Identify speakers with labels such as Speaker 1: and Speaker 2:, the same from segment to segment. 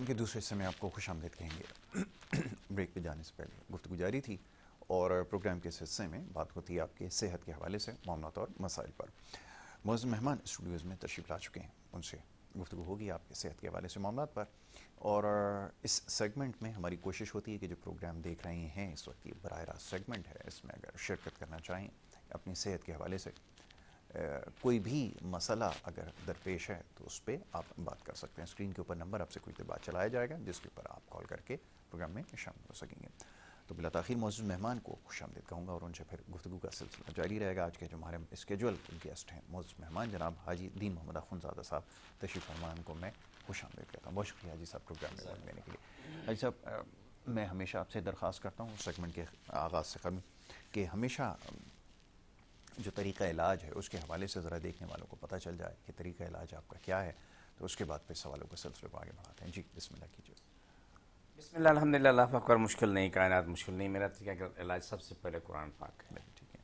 Speaker 1: Programme के दूसरे हिस्से में आपको खुशामदीद कहेंगे। ब्रेक पे जाने से पहले गुफ्तगू जारी थी और प्रोग्राम के इस हिस्से में बात होती है आपके सेहत के हवाले से मामलात और मसाइल पर। मौजूद मेहमान स्टूडियोज़ में तशरीफ़ ला चुके हैं, उनसे गुफ्तगू होगी आपके सेहत के हवाले से मामलात पर। और इस सेगमेंट में हमारी कोशिश होती है कि जो प्रोग्राम देख रहे हैं इस वक्त, ये बराह रास्त सेगमेंट है, इसमें अगर शिरकत करना चाहें अपनी सेहत के हवाले से कोई भी मसला अगर दरपेश है तो उस पर आप बात कर सकते हैं। स्क्रीन के ऊपर नंबर आपसे कोई तो बात चलाया जाएगा जिसके ऊपर आप कॉल करके प्रोग्राम में शामिल हो सकेंगे। तो बिला ताख़ीर मौजूद मेहमान को खुशामदीद कहूँगा और उनसे फिर गुफ्तगू का सिलसिला जारी रहेगा। आज के जो हमारे स्केजुअल गेस्ट हैं मौजूद मेहमान जनाब हाजी दीन मोहम्मद अख़ुंज़ादा साहब तशरीफ़ फरमान को मैं खुशामदीद कहता हूँ। बहुत शुक्रिया हाजी साहब प्रोग्राम में वक्त देने के लिए। हाजी साहब, मैं हमेशा आपसे दरख्वास्त करता हूँ सेगमेंट के आगाज़ से कबल कि हमेशा जो तरीक़ा इलाज है उसके हवाले से ज़रा देखने वालों को पता चल जाए कि तरीक़ा इलाज आपका क्या है, तो उसके बाद फिर सवालों के सिलसिले को आगे बढ़ाते हैं। जी बिस्मिल्लाह कीजिए।
Speaker 2: बिस्मिल्लाह अल्हम्दुलिल्लाह, अल्लाह अकबर। मुश्किल नहीं, कायनात मुश्किल नहीं। मेरा तरीका इलाज सबसे पहले कुरान पाक है।
Speaker 1: ठीक है।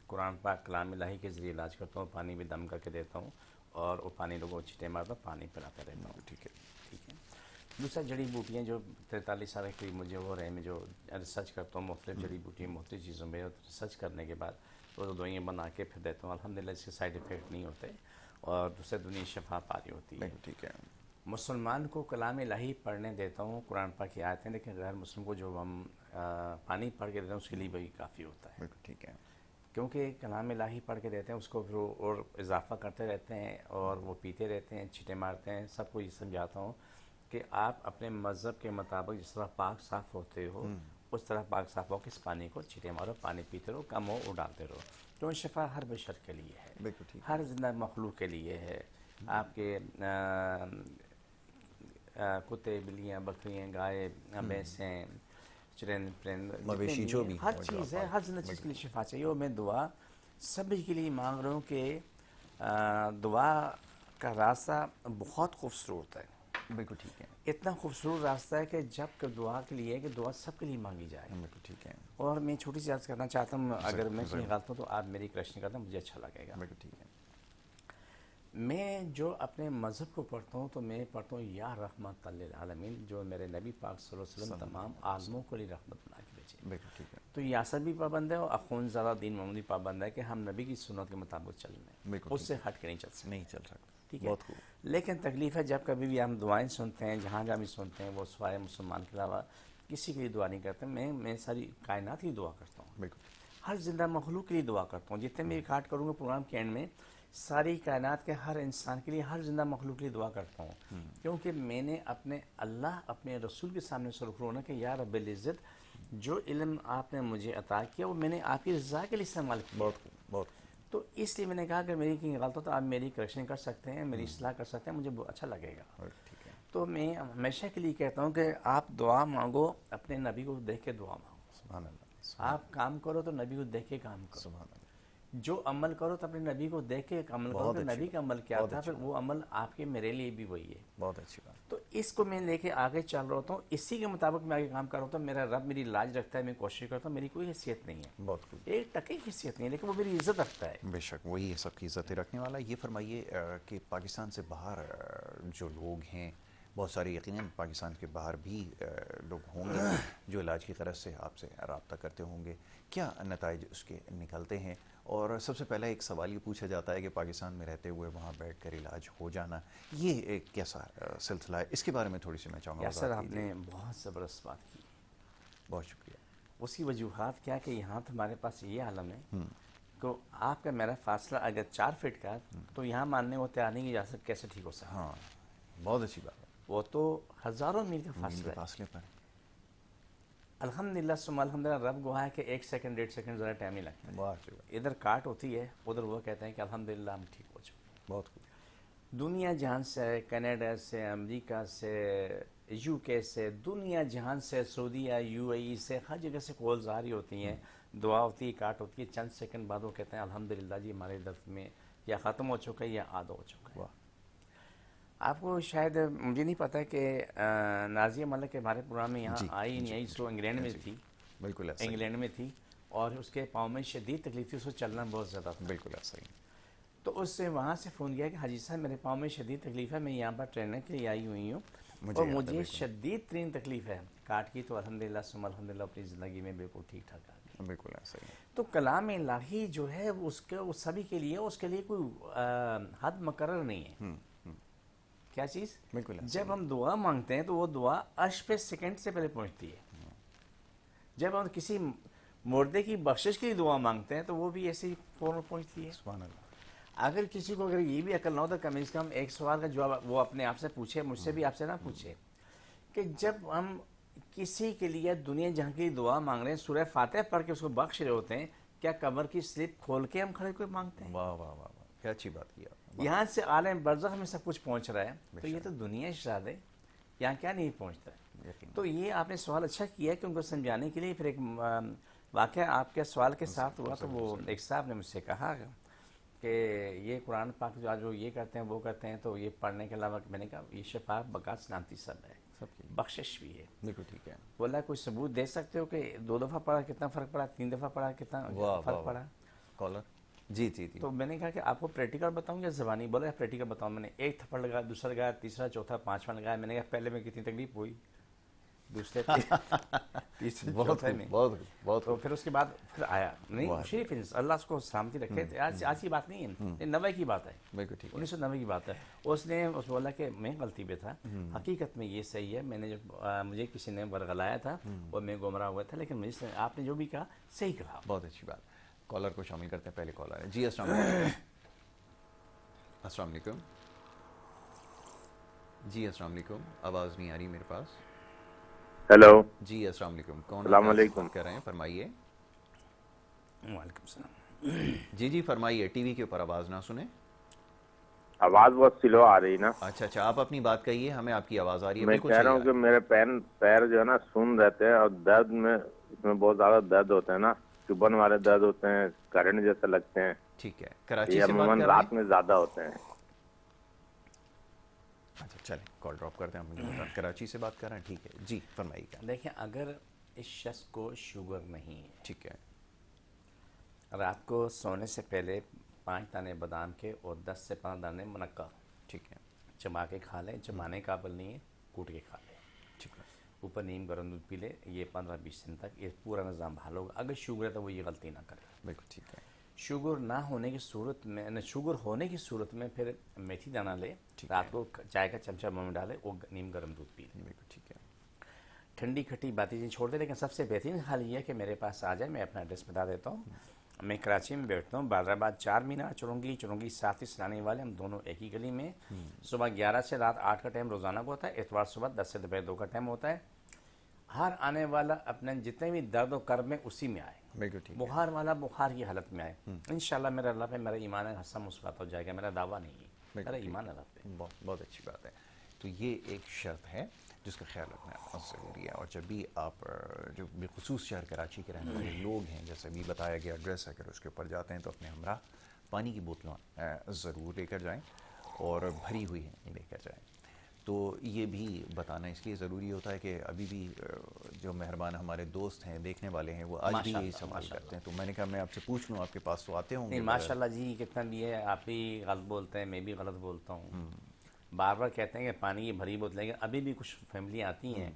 Speaker 2: कुरान पाक कलाम इलाही के ज़रिए इलाज करता हूँ। पानी भी दम करके देता हूँ और वो पानी लोगों को छींटे मारता हूँ, पानी पिलाता रहता हूँ।
Speaker 1: ठीक है।
Speaker 2: ठीक है। दूसरा, जड़ी बूटियाँ जो 43 साल के करीब मुझे हो रहे हैं, मैं जो रिसर्च करता हूँ मुख्तलिफ जड़ी बूटियाँ मुख्तलिफ चीज़ों में, रिसर्च करने के बाद वो दवाइयाँ बना के फिर देता हूँ। अल्हम्दुलिल्लाह इसके साइड इफ़ेक्ट नहीं होते और दूसरे दुनिया शफा पारी होती है।
Speaker 1: ठीक है।
Speaker 2: मुसलमान को कलाम इलाही पढ़ने देता हूँ, कुरान पाक की आयतें, लेकिन गैर मुस्लिम को जो हम पानी पढ़ के देते हैं उसके लिए वही काफ़ी होता है।
Speaker 1: ठीक है।
Speaker 2: क्योंकि कलाम इलाही पढ़ के देते हैं उसको फिर और इजाफा करते रहते हैं और वो पीते रहते हैं, छींटे मारते हैं। सबको ये समझाता हूँ कि आप अपने मज़हब के मुताबिक जिस तरह पाक साफ़ होते हो उस तरह पाक साफ़ हो कि इस पानी को छींटे मारो, पानी पीते रहो, कम हो वो डालते रहो। तो शफा हर बशर के लिए है,
Speaker 1: बिल्कुल ठीक है।
Speaker 2: हर जिंदा मखलूक के लिए है। आपके कुत्ते, बिल्लियाँ, बकरियाँ, गाय, भैंसें, चुरंद परिंद,
Speaker 1: मवेशी जो भी
Speaker 2: हर चीज़ है, हर जिंदा चीज़ के लिए शिफा चाहिए। और मैं दुआ सभी के लिए मांग रहा हूँ कि दुआ का रास्ता बहुत खूबसूरत है।
Speaker 1: बिल्कुल ठीक है।
Speaker 2: इतना खूबसूरत रास्ता है कि जब कि दुआ के लिए कि दुआ सबके लिए मांगी जाए।
Speaker 1: बिल्कुल ठीक है।
Speaker 2: और मैं छोटी सी बात करना चाहता हूँ, अगर मैं कहीं गलत हूँ तो आप मेरी करेक्शन करना, मुझे अच्छा लगेगा।
Speaker 1: बिल्कुल ठीक है।
Speaker 2: मैं जो अपने मज़हब को पढ़ता हूँ तो मैं पढ़ता हूँ या रहमत लिल आलमीन, जो मेरे नबी पाक सल्लल्लाहु अलैहि वसल्लम तमाम आलमों को लिए रहमत बना के भेजे।
Speaker 1: बिल्कुल ठीक है।
Speaker 2: तो यासर भी पाबंद है और अख़ुंज़ादा दीन मोहम्मदी पाबंद है कि हम नबी की सुन्नत के मुताबिक चलना है, उससे हट के नहीं चल सकते।
Speaker 1: नहीं चल सकता।
Speaker 2: ठीक है।
Speaker 1: बहुत खूब।
Speaker 2: लेकिन तकलीफ़ है जब कभी भी हम दुआएं सुनते हैं, जहाँ जहाँ भी सुनते हैं, वो सिवाय मुसलमान के अलावा किसी के लिए दुआ नहीं करते। मैं सारी कायनात की दुआ करता हूँ,
Speaker 1: बिल्कुल।
Speaker 2: हर जिंदा मखलूक के लिए दुआ करता हूँ। जितने मैं रिकॉर्ड करूँगा प्रोग्राम के एंड में, सारी कायनात के हर इंसान के लिए, हर जिंदा मखलूक के लिए दुआ करता हूँ। क्योंकि मैंने अपने अल्लाह, अपने रसूल के सामने सुरख रोना कि या रब्बिल इज़्ज़त, जो इल्म आपने मुझे अता किया वो मैंने आपकी रज़ा के लिए इस्तेमाल किया।
Speaker 1: बहुत बहुत।
Speaker 2: तो इसलिए मैंने कहा कि मेरी कहीं गलत हो तो आप मेरी करेक्शन कर सकते हैं, मेरी इस्लाह कर सकते हैं, मुझे बहुत अच्छा लगेगा।
Speaker 1: ठीक है।
Speaker 2: तो मैं हमेशा के लिए कहता हूँ कि आप दुआ मांगो, अपने नबी को देख के दुआ मांगो।
Speaker 1: सुभान अल्लाह।
Speaker 2: आप काम करो तो नबी को देख के काम करो।
Speaker 1: सुभान अल्लाह।
Speaker 2: जो अमल करो तो अपने नबी को देख के अमल करो कि नबी का अमल क्या था, फिर वो अमल आपके मेरे लिए भी वही है।
Speaker 1: बहुत अच्छी बात।
Speaker 2: तो इसको मैं लेके आगे चल रहा होता हूँ, इसी के मुताबिक मैं आगे काम कर रहा होता हूँ। मेरा रब मेरी लाज रखता है, मैं कोशिश करता हूँ, मेरी कोई हैसियत नहीं है,
Speaker 1: बहुत खूब।
Speaker 2: एक टके की हैसियत नहीं है, लेकिन वो मेरी इज्जत रखता है।
Speaker 1: बेशक वही है सबकी इज्जत रखने वाला। ये फरमाइए कि पाकिस्तान से बाहर जो लोग हैं, बहुत सारे यकीनन पाकिस्तान के बाहर भी लोग होंगे जो इलाज की तरफ से आपसे रब्ता करते होंगे, क्या नताइज उसके निकलते हैं? और सबसे पहला एक सवाल ये पूछा जाता है कि पाकिस्तान में रहते हुए वहाँ बैठकर इलाज हो जाना, ये एक कैसा सिलसिला है? इसके बारे में थोड़ी सी मैं चाहूँगा।
Speaker 2: या सर, आपने बहुत ज़बरदस्त बात की,
Speaker 1: बहुत शुक्रिया।
Speaker 2: उसकी वजूहत क्या कि यहाँ तो हमारे पास ये आलम है कि आपका मेरा फासला अगर 4 फीट का, तो यहाँ मानने को तैयार नहीं कि जा सकते कैसे ठीक हो सकता।
Speaker 1: हाँ, बहुत अच्छी बात है।
Speaker 2: वो तो हज़ारों मील का फासला है। अल्हम्दुलिल्लाह सुम्मा अल्हम्दुलिल्लाह, रब गवाह है कि 1 सेकंड 1.5 सेकंड ज़रा टाइम ही लगता है। इधर काट होती है, उधर वो कहते हैं कि अल्हम्दुलिल्लाह हम ठीक हो चुके हैं।
Speaker 1: बहुत खूब।
Speaker 2: दुनिया जहान से, कनाडा से, अमेरिका से, यूके से, दुनिया जहान से, सऊदीया, यूएई से, हर जगह से कॉल्स आ रही होती हैं, दुआ होती है, काट होती है, चंद सेकंड बाद वो कहते हैं अल्हम्दुलिल्लाह जी हमारे दर्द में या ख़त्म हो चुका है या आधा हो चुका है। आपको शायद, मुझे नहीं पता कि नाजिया मलिक हमारे प्रोग्राम में यहाँ आई नहीं आई, सो इंग्लैंड में थी।
Speaker 1: बिल्कुल
Speaker 2: इंग्लैंड में थी और उसके पाँव में शदीद तकलीफ थी, उसको चलना बहुत ज़्यादा था।
Speaker 1: बिल्कुल ऐसा ही।
Speaker 2: तो उससे वहाँ से फ़ोन किया कि हाजी साहब मेरे पाँव में शदीद तकलीफ़ है, मैं यहाँ पर ट्रेनर के लिए आई हुई हूँ
Speaker 1: मुझे
Speaker 2: और
Speaker 1: याद है
Speaker 2: मुझे
Speaker 1: बिल्कुल।
Speaker 2: शदीद तरीन तकलीफ़ है काट की, तो अल्हम्दुलिल्लाह सुम्मा अल्हम्दुलिल्लाह अपनी ज़िंदगी में बिल्कुल ठीक ठाक आ गई।
Speaker 1: बिल्कुल ऐसा ही है।
Speaker 2: तो कलाम इलाही जो है उसके उस सभी के लिए, उसके लिए कोई हद मुकर्रर नहीं है।
Speaker 1: हम्म,
Speaker 2: क्या चीज़?
Speaker 1: बिल्कुल ऐसा ही
Speaker 2: जब
Speaker 1: है।
Speaker 2: हम दुआ मांगते हैं तो वो दुआ अर्श पे सेकंड से पहले पहुंचती है। जब हम किसी मुर्दे की बख्शिश की दुआ मांगते हैं तो वो भी ऐसे ही फौरन पहुंचती है।
Speaker 1: सुभान अल्लाह।
Speaker 2: अगर किसी को अगर ये भी अकल ना हो तो कम से कम एक सवाल का जवाब वो अपने आप से पूछे, मुझसे भी आपसे ना पूछे, कि जब हम किसी के लिए दुनिया जहाँ की दुआ मांग रहे हैं, सूरह फातिहा पढ़ के उसको बख्श रहे होते हैं, क्या कब्र की स्लिप खोल के हम खड़े कोई मांगते हैं?
Speaker 1: वाह वाह वाह वाह, क्या अच्छी बात की आपने, वाह।
Speaker 2: यहाँ से आलम बरज़ख में सब कुछ पहुँच रहा है, तो ये
Speaker 1: बेशक,
Speaker 2: तो दुनिया शाद है, यहाँ क्या नहीं पहुँचता है?
Speaker 1: यकीन।
Speaker 2: तो ये आपने सवाल अच्छा किया कि उनको समझाने के लिए। फिर एक वाक़या आपके सवाल के साथ हुआ, तो वो एक साहब ने मुझसे कहा कि ये कुरान पाक जो आज वो ये करते हैं वो करते हैं, तो ये पढ़ने के अलावा, मैंने कहा ये शफा बकात सलामती सब है,
Speaker 1: सबके
Speaker 2: बख्शिश भी है।
Speaker 1: बिल्कुल ठीक है।
Speaker 2: बोला कोई सबूत दे सकते हो कि 2 दफ़ा पढ़ा कितना फ़र्क पड़ा, 3 दफ़ा पढ़ा कितना
Speaker 1: वाह वाह
Speaker 2: फ़र्क
Speaker 1: वाह।
Speaker 2: पड़ा?
Speaker 1: कॉलर, जी जी जी।
Speaker 2: तो मैंने कहा कि आपको प्रैक्टिकल बताऊं या ज़बानी? बोला प्रैक्टिकल बताऊं। मैंने एक थप्पड़ लगाया, दूसरा लगाया, तीसरा, चौथा, पांचवा लगाया। मैंने कहा पहले में कितनी तकलीफ हुई, दूसरे तीसरे
Speaker 1: बहुत
Speaker 2: चौथे
Speaker 1: खूब,
Speaker 2: में।
Speaker 1: बहुत खूब, बहुत
Speaker 2: तो
Speaker 1: खूब।
Speaker 2: फिर उसके बाद फिर आया नहीं
Speaker 1: वाह,
Speaker 2: शरीफ इंसान, अल्लाह उसको सलामती रखे। आज आज की बात नहीं है, ये 90 की बात है,
Speaker 1: बिल्कुल ठीक है।
Speaker 2: 1990 की बात है। उसने उस बोला कि मैं गलती पे था, हकीकत में ये सही है, मैंने जब मुझे किसी ने बरगलाया था और मैं गुमराह हुआ था, लेकिन मुझे आपने जो भी कहा सही कहा।
Speaker 1: बहुत अच्छी बात। कॉलर को शामिल करते हैं, पहले कॉलर है जी। अस्सलाम वालेकुम। अस्सलाम वालेकुम जी। अस्सलाम वालेकुम, आवाज़ नहीं आ रही मेरे पास।
Speaker 3: हेलो।
Speaker 1: जी अस्सलाम वालेकुम, कौन और
Speaker 3: सलाम
Speaker 1: कहाँ से
Speaker 3: अलैकुम।
Speaker 1: बात कर रहे हैं, फरमाइए।
Speaker 2: वालेकुम सलाम।
Speaker 1: जी जी फरमाइए, टीवी के ऊपर आवाज़ ना सुने।
Speaker 3: आवाज बहुत स्लो आ रही ना।
Speaker 1: अच्छा अच्छा, आप अपनी बात कहिए, हमें आपकी आवाज़ आ रही है,
Speaker 3: मैं
Speaker 1: बिल्कुल
Speaker 3: कह
Speaker 1: सही
Speaker 3: रहा
Speaker 1: आ
Speaker 3: हूँ कि
Speaker 1: रही
Speaker 3: मेरे पैर पैर जो है ना सुन रहते हैं, और दर्द में इसमें बहुत ज्यादा दर्द होते हैं ना, चुभन वाले दर्द होते हैं, करंट जैसे लगते हैं।
Speaker 1: है। ठीक है, कराची
Speaker 3: ये
Speaker 1: से बात
Speaker 3: अमूमन
Speaker 1: कर रहे हैं।
Speaker 3: रात में ज्यादा होते हैं।
Speaker 1: अच्छा चलें, कॉल ड्रॉप करते हैं, आप मुझे बता, कराची से बात कर रहे हैं, ठीक है जी, फरमाइए क्या।
Speaker 2: देखिए, अगर इस शख्स को शुगर नहीं है,
Speaker 1: ठीक है।
Speaker 2: रात को सोने से पहले 5 दाने बादाम के और 10 से 15 दाने मुनक्का
Speaker 1: ठीक है।
Speaker 2: चबा के खा लें। चबाने का काबिल नहीं है, कूट के खा लें।
Speaker 1: ठीक है।
Speaker 2: ऊपर नीम गर्म दूध पी ले। ये 15-20 दिन तक ये पूरा निज़ाम बहाल होगा। अगर शुगर है तो वो ये गलती ना करे।
Speaker 1: बिल्कुल ठीक है।
Speaker 2: शुगर ना होने की सूरत में, न शुगर होने की सूरत में फिर मेथी दाना ले,
Speaker 1: ठीक
Speaker 2: रात
Speaker 1: है।
Speaker 2: को चाय का चमचा मुंह में डाले और नीम गर्म दूध पी ले।
Speaker 1: बिल्कुल ठीक है।
Speaker 2: ठंडी खट्टी बातें चीज़ छोड़ दे, लेकिन सबसे बेहतरीन हाल ये है कि मेरे पास आ जाए। मैं अपना एड्रेस बता देता हूँ। मैं कराची में बैठता हूँ, बादराबाद 4 मीनार, चुरंगी चुरंगी साथ ही सलाने वाले, हम दोनों एक ही गली में। सुबह 11 से रात 8 का टाइम रोज़ाना को होता है। इतवार सुबह 10 से दोपहर 2 का टाइम होता है। हर आने वाला अपने जितने भी दर्द और कर्ब में उसी में आए।
Speaker 1: बिल्कुल ठीक है।
Speaker 2: बुखार वाला बुखार की हालत में आए। इंशाल्लाह मेरा अल्लाह पे मेरा ईमान है, हंसा मुस्कुराता हो जाएगा। मेरा दावा नहीं है,
Speaker 1: बिल्कुल
Speaker 2: मेरा
Speaker 1: ठीक
Speaker 2: ईमान
Speaker 1: है।
Speaker 2: अल्लाह पे।
Speaker 1: बहुत बहुत अच्छी बात है। तो ये एक शर्त है जिसका ख्याल रखना बहुत ज़रूरी है। और जब भी आप जो बिलखुसूस शहर कराची के रहने वाले लोग हैं, जैसे भी बताया गया एड्रेस, अगर उसके ऊपर जाते हैं तो अपने हमरा पानी की बोतलें ज़रूर लेकर जाएं और भरी हुई लेकर जाएं। तो ये भी बताना इसलिए ज़रूरी होता है कि अभी भी जो मेहरबान हमारे दोस्त हैं, देखने वाले हैं, वो आज भी यही
Speaker 2: माशाल्लाह,
Speaker 1: सवाल
Speaker 2: माशाल्लाह।
Speaker 1: करते हैं। तो मैंने कहा मैं आपसे पूछ लूँ, आपके पास तो आते होंगे
Speaker 2: नहीं,
Speaker 1: बगैर।
Speaker 2: माशाल्लाह जी, कितना भी है, आप भी गलत बोलते हैं, मैं भी गलत बोलता हूँ। बार बार कहते हैं कि पानी की भरी बोतलें, लेकिन अभी भी कुछ फैमिली आती हैं,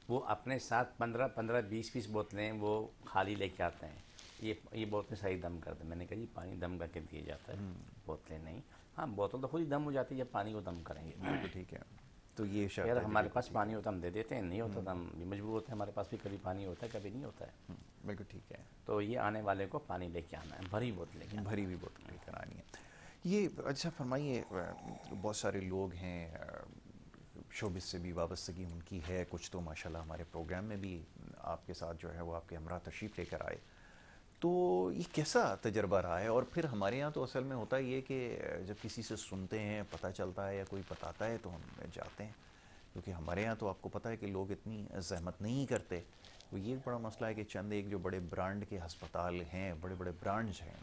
Speaker 2: वो अपने साथ 15-15, 20-20 बोतलें वो खाली लेके आते हैं। ये बोतलें सही दम कर दें। मैंने कहा जी पानी दम करके दिया जाता है, बोतलें नहीं। हाँ, बोतल तो खुद ही दम हो जाती है जब पानी को दम करेंगे।
Speaker 1: बिल्कुल ठीक है। तो ये शर्त
Speaker 2: यार
Speaker 1: है जो
Speaker 2: हमारे
Speaker 1: बिल्कुल
Speaker 2: पास
Speaker 1: ठीक
Speaker 2: पानी
Speaker 1: है।
Speaker 2: होता हम दे देते हैं, नहीं होता तो हम भी मजबूर होते हैं। हमारे पास भी कभी पानी होता है, कभी नहीं होता है।
Speaker 1: बिल्कुल ठीक है।
Speaker 2: तो ये आने वाले को पानी लेके आना है, भरी बोतल लेके आना
Speaker 1: भरी हुई बोतल लेकर आनी है। ये अच्छा फरमाइए, बहुत सारे लोग हैं शोबिस से भी वाबस्तगी उनकी है, कुछ तो माशाल्लाह हमारे प्रोग्राम में भी आपके साथ जो है वो आपके हमरा तशरीफ़ लेकर आए। तो ये कैसा तजर्बा रहा है? और फिर हमारे यहाँ तो असल में होता ही है कि जब किसी से सुनते हैं, पता चलता है या कोई बताता है तो हम जाते हैं, क्योंकि हमारे यहाँ तो आपको पता है कि लोग इतनी ज़हमत नहीं करते। तो ये बड़ा मसला है कि चंद एक जो बड़े ब्रांड के हस्पताल हैं, बड़े बड़े ब्रांड्स हैं,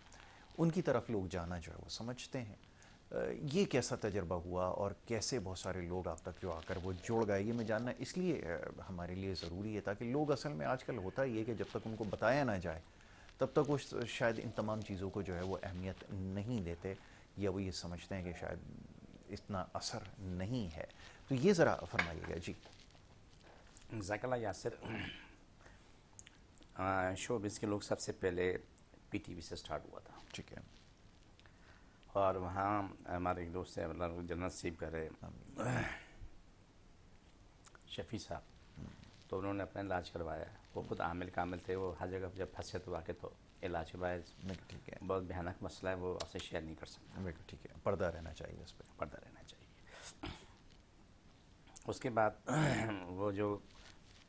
Speaker 1: उनकी तरफ लोग जाना जो है वो समझते हैं। ये कैसा तजर्बा हुआ और कैसे बहुत सारे लोग आप तक जो आकर वो जोड़ गए, ये मैं जानना इसलिए हमारे लिए ज़रूरी है, ताकि लोग असल में आजकल होता ही है कि जब तक उनको बताया ना जाए तब तक वो शायद इन तमाम चीज़ों को जो है वो अहमियत नहीं देते, या वो ये समझते हैं कि शायद इतना असर नहीं है। तो ये ज़रा फरमाइएगा जी।
Speaker 2: ज़ाकल्ला यासिर, शोबिज़ के लोग सबसे पहले पीटीवी से स्टार्ट हुआ था,
Speaker 1: ठीक है।
Speaker 2: और वहाँ हमारे एक दोस्त है जनरल नसीब करे शफ़ी साहब, तो उन्होंने अपना इलाज करवाया। वो खुद आमिल कामिल थे, वो हर जगह जब फंसे तो आके तो इलाज करवाया।
Speaker 1: ठीक है,
Speaker 2: बहुत भयानक मसला है, वो आपसे शेयर नहीं कर सकता।
Speaker 1: बिल्कुल ठीक है, पर्दा रहना चाहिए इस पर,
Speaker 2: पर्दा रहना चाहिए। उसके बाद वो जो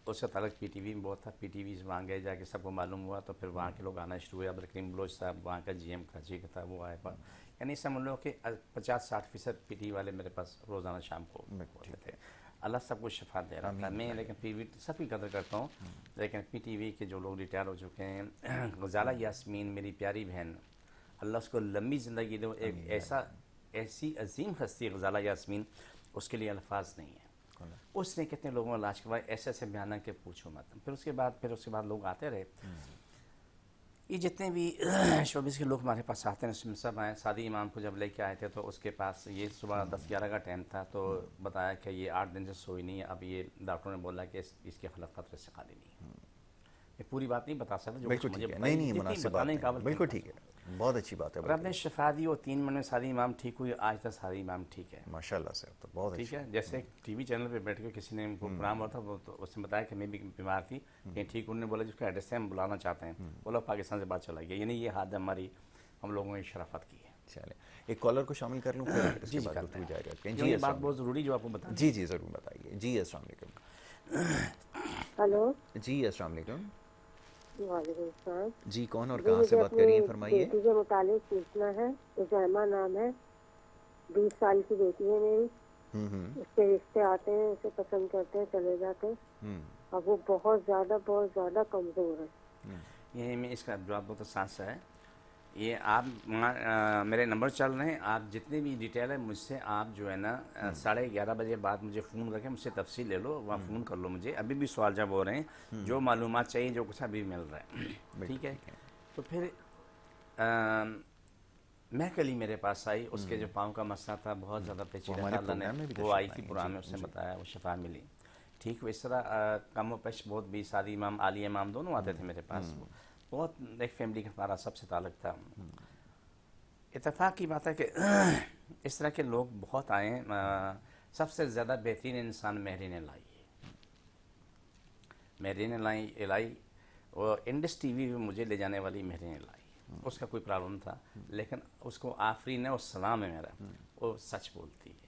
Speaker 2: उससे ताल्लुक पीटीवी में बहुत था, पीटीवी से वहाँ गए, जाके सबको मालूम हुआ, तो फिर वहाँ के लोग आना शुरू हुए। अब्दुल करीम बलोच साहब वहाँ का जीएम कराची का था, वो आए पास, यानी समझ लो कि 50-60% पीटीवी वाले मेरे पास रोज़ाना शाम को होते थे। अल्लाह सबको शफा दे रहा था। मैं लेकिन पीवी सबकी कदर करता हूँ, लेकिन पीटीवी के जो लोग रिटायर हो चुके हैं, गजाला यास्मीन मेरी प्यारी बहन, अल्लाह उसको लंबी ज़िंदगी दे। एक ऐसी अजीम हस्ती गजाला यास्मीन, उसके लिए अल्फाज नहीं है। उसने कितने लोगों का इलाज करवाया, ऐसे भयानक के पूछो मत। फिर उसके बाद लोग आते रहे। ये जितने भी शोबिस के लोग हमारे पास आते हैं, उसमें सब आए। सादी इमाम को जब लेके आए थे तो उसके पास ये सुबह 10-11 का टाइम था, तो बताया कि ये 8 दिन से सोई नहीं है। अब ये डॉक्टर ने बोला कि इसके खिलाफ खतरे से खाली नहीं है। ये पूरी बात नहीं बता सकता, जो
Speaker 1: बिल्कुल
Speaker 2: मुझे
Speaker 1: ठीक है, नहीं मुनासिब बात नहीं, बिल्कुल ठीक है, बहुत अच्छी बात है।
Speaker 2: रब ने शफा दी और 3 महीने में सादी इमाम ठीक हुई। आज तक सादी इमाम ठीक है
Speaker 1: माशाल्लाह से, तो बहुत
Speaker 2: ठीक है। जैसे टीवी चैनल पे बैठ के किसी ने प्रोग्राम हुआ था, वो तो उसने बताया कि मैं भी बीमार थी, कहीं ठीक। उन्होंने बोला जिसका एड्रेस से हम बुलाना चाहते हैं, बोला पाकिस्तान से बात चला गया। यानी ये हाथ हमारी हम लोगों ने शराफत की है।
Speaker 1: चले, एक कॉलर को शामिल कर लूँ, फिर इसके
Speaker 2: जी
Speaker 1: बाद
Speaker 2: करते
Speaker 1: गुफ्तगू जारी रखें।
Speaker 2: हैं, ये बात बहुत ज़रूरी जो आपको बता।
Speaker 1: जी जी ज़रूर बताइए जी। अस्सलाम वालेकुम।
Speaker 4: हेलो
Speaker 1: जी अस्सलाम वालेकुम।
Speaker 4: वालेकुम सलाम
Speaker 1: जी कौन और
Speaker 4: जी,
Speaker 1: कहाँ से
Speaker 4: मुझे
Speaker 1: बात
Speaker 4: अपनी
Speaker 1: कर रही हैं, फरमाइए।
Speaker 4: बेटी के मुतालिक पूछना है। उजैमा नाम है, 20 साल की बेटी है मेरी। उसके रिश्ते आते हैं, उसे पसंद करते हैं, चले जाते हैं। अब वो बहुत ज़्यादा कमज़ोर है।
Speaker 2: ये मैं इसका जवाब बहुत आसान सा है। ये आप मेरे नंबर चल रहे हैं, आप जितने भी डिटेल है मुझसे आप जो है ना 11:30 बजे बाद मुझे फ़ोन करके मुझसे तफसील ले लो, वहाँ फ़ोन कर लो मुझे। अभी भी सवाल जवाब हो रहे हैं, जो मालूमात चाहिए जो कुछ अभी मिल रहा है, ठीक है। तो फिर महकली मेरे पास आई, उसके जो पाँव का मसला था बहुत ज़्यादा पेचीदा था। अल्लाह ने वो आई थी पुराने, उसने बताया, वो शफा मिली, ठीक। इस तरह कम व पेश बहुत भी सादी इमाम, आली इमाम दोनों आते थे मेरे पास। बहुत एक फैमिली का हमारा सबसे ताल्लुक था। इत्तेफाक की बात है कि इस तरह के लोग बहुत आए। सबसे ज़्यादा बेहतरीन इंसान महरीन लाई है। महरीन लाई और इंडस टीवी में मुझे ले जाने वाली महरीन लाई, उसका कोई प्रॉब्लम था, लेकिन उसको आफरीन है और सलाम है मेरा, वो सच बोलती है।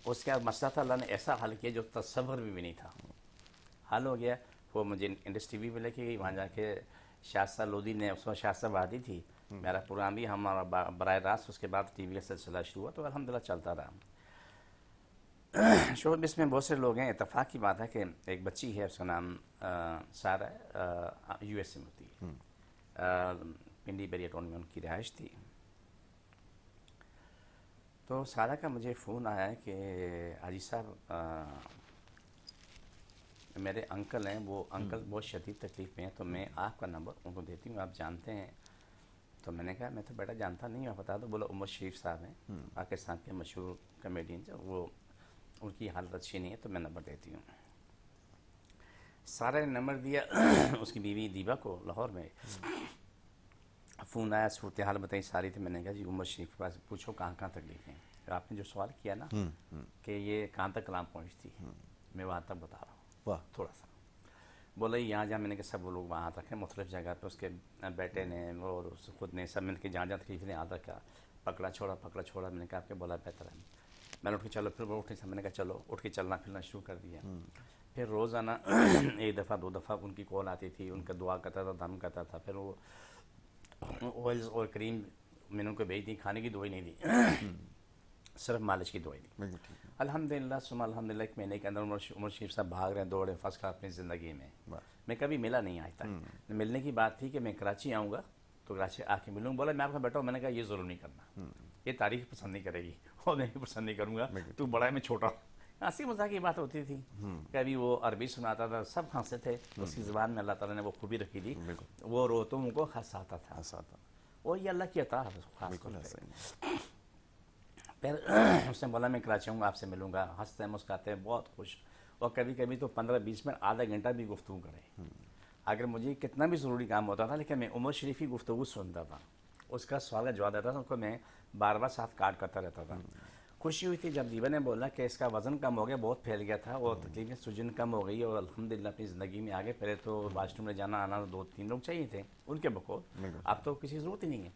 Speaker 2: उसका मसला था, अल्लाह ने ऐसा हल किया जो तसव्वुर भी नहीं था, हल हो गया। वो मुझे इंडस टीवी में लेके गई, वहाँ जाके शास्ता लोधी ने, उस वक्त शास्ता वादी थी, मेरा प्रोग्राम भी हमारा बराह रास्त, उसके बाद टीवी का सिलसिला शुरू हुआ, तो अल्हम्दुलिल्लाह चलता रहा। शोबिस में बहुत से लोग हैं। इत्तेफाक की बात है कि एक बच्ची है, उसका नाम सारा है, USA में होती है, पिंडी बेरियाटोन में उनकी रिहाइश थी। तो सारा का मुझे फ़ोन आया है कि हाजी साहब मेरे अंकल हैं, वो अंकल बहुत शदीद तकलीफ़ में हैं, तो मैं आपका नंबर उनको देती हूँ, आप जानते हैं। तो मैंने कहा मैं तो बेटा जानता नहीं हूँ, आप बता दो। बोला उमर शरीफ साहब हैं, पाकिस्तान के मशहूर कमेडियन, वो उनकी हालत अच्छी नहीं है, तो मैं नंबर देती हूँ। सारा ने नंबर दिया उसकी बीवी दीबा को लाहौर में। फ़ोन आया, सूरत हाल बताई सारी थी। मैंने कहा जी उमर शरीफ के पास पूछो कहाँ कहाँ तकलीफ़ हैं। आपने जो सवाल किया ना कि ये कहाँ तक कलाम पहुँचती, मैं वहाँ तक बता रहा हूँ। वाह, थोड़ा सा बोला यहाँ जहाँ, मैंने कहा सब वो लोग वहाँ तक हैं, मुख्तलिफ जगह पे उसके बेटे ने और उस खुद ने, सब मैंने जहाँ जहाँ तकलीफ ने यहाँ तक का पकड़ा छोड़ा। मैंने कहा आपके बोला बेहतर है। मैंने उठ के चलो, फिर वो उठे, मैंने कहा चलो, उठ के चलना फिरना शुरू कर दिया। फिर रोज़ाना 1 दफ़ा 2 दफ़ा उनकी कॉल आती थी, उनका दुआ करता था, दम करता था। फिर वो ऑयल्स और क्रीम मैंने उनको भेज दी, खाने की दवाई नहीं दी, सिर्फ मालिश की दवाई दी। अल्हम्दुलिल्लाह सुमा अल्हम्दुलिल्लाह, 1 महीने के अंदर उमर शरीफ साहब भाग रहे हैं, दौड़े फर्स्ट क्लास अपनी ज़िंदगी में। मैं कभी मिला नहीं आज तक। मिलने की बात थी कि मैं कराची आऊँगा तो कराची आके मिलूँगा। बोला मैं आपका बेटा हूँ। मैंने कहा ये ज़रूर नहीं करना, ये तारीख पसंद नहीं करेगी और मैं भी पसंद नहीं करूँगा, तू बड़ा है मैं छोटा हूँ। हंसी मजाक की बात होती थी। कभी वो अरबी सुनाता था, सब हंसते थे, उसकी ज़ुबान में अल्लाह ताला ने वो खूबी रखी थी, वो रोतों को हंसाता था, और ये अल्लाह की अता है। फिर उसने बोला मैं कराची आऊँगा, आपसे मिलूँगा। हंसते मुस्कुराते बहुत खुश, और कभी कभी तो 15-20 मिनट आधा घंटा भी गुफ्तगू करें। अगर मुझे कितना भी ज़रूरी काम होता था, लेकिन मैं उमर शरीफ की गुफ्तगू सुनता था, उसका सवाल का जवाब देता था, उसको मैं बार बार साथ काट करता रहता था। खुशी हुई थी जब जीवन ने बोला कि इसका वज़न कम हो गया, बहुत फैल गया था, और तकलीफ़ें सूजन कम हो गई, और अल्हम्दुलिल्लाह अपनी ज़िंदगी में आगे। पहले तो वाशरूम में जाना आना 2-3 लोग चाहिए थे उनके बकौल, अब तो किसी ज़रूरत ही नहीं है।